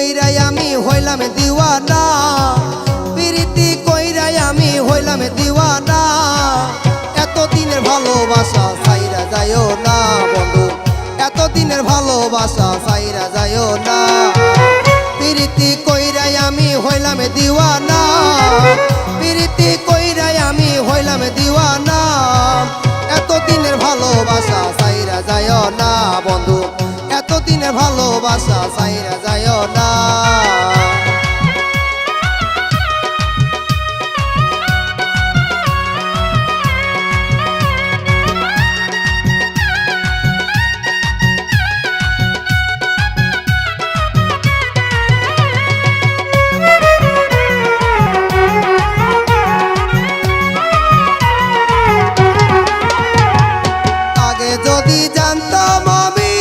কইরাই আমি হইলাম দিওয়ানা, প্রীতি কইরাই আমি হইলাম দিওয়ানা। এতদিনের ভালোবাসা ছাইরা যাইও না বন্ধু, এতদিনের ভালোবাসা ছাইরা যাইও না। প্রীতি কইরাই আমি হইলাম দিওয়ানা, প্রীতি কইরাই আমি হইলাম দিওয়ানা। এতদিনের ভালোবাসা ছাইরা যাইও না বন্ধু, এতদিনের ভালোবাসা ছাইরা যাইও না। যদি জানতাম আমি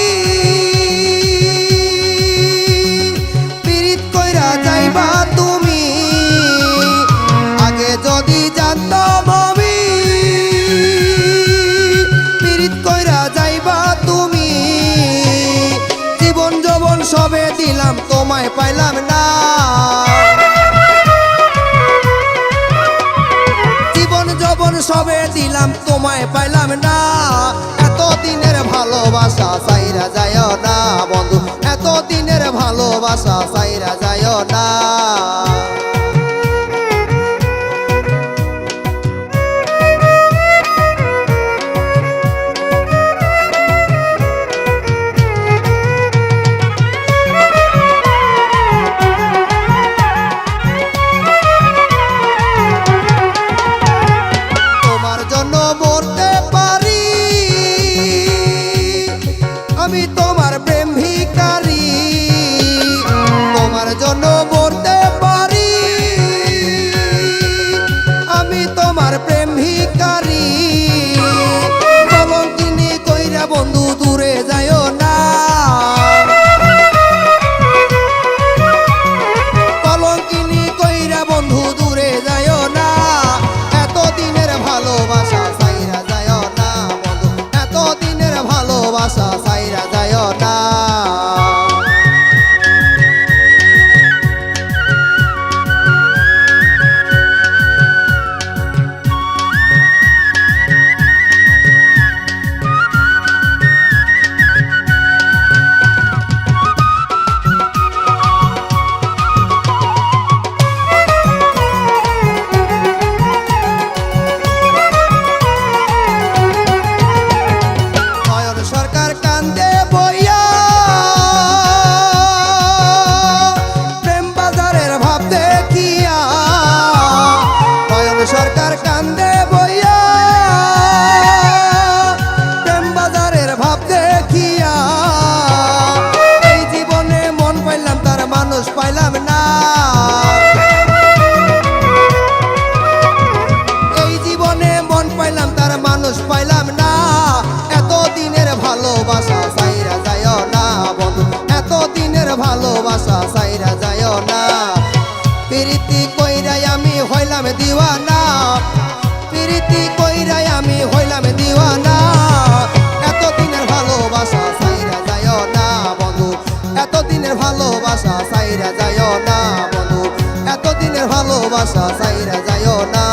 পিরিত কইরা যাইবা তুমি, আগে যদি জানতাম আমি পিরিত কইরা যাইবা তুমি। জীবন যৌবন সবে দিলাম তোমায় পাইলাম না, জীবন যৌবন সবে দিলাম তোমায় পাইলাম না। এতদিনের ভালোবাসা ছাইরা যাইও না বন্ধু, এতদিনের ভালোবাসা ছাইরা যাইও না। তোমার জন্য মরতে পারি আমি, তোমার প্রেম ভিখারি। তোমার জন্য মরতে পারি আমি, তোমার প্রেম ভিখারি। কলঙ্কিনী কইরা বন্ধু দূরে যাইও না, কলঙ্কিনী কইরা বন্ধু দূরে যাইও না। এতদিনের ভালোবাসা ছাইরা যাইও না বন্ধু, এতদিনের ভালোবাসা ছাইরা যাইও না। সরকার কান্দে বইয়া প্রেম বাজারের ভাব দেখিয়া, নয়ন সরকার কান্দে বইয়া প্রেম বাজারের ভাব দেখিয়া। এই জীবনে মন পাইলাম তার মানুষ পাইলাম না, এই জীবনে মন পাইলাম তার মানুষ পাইলাম না। এতদিনের ভালোবাসা ছাইরা যাইও না বন্ধু, এতদিনের ভালোবাসা ছাইরা যাইও না। প্রীতি কইরাই আমি হইলাম দিওয়ানা, প্রীতি কইরাই আমি হইলাম দিওয়ানা। এতদিনের ভালোবাসা ছাইরা যাইও না বন্ধু, এতদিনের ভালোবাসা ছাইরা যাইও না বন্ধু, এতদিনের ভালোবাসা ছাইরা যাইও না।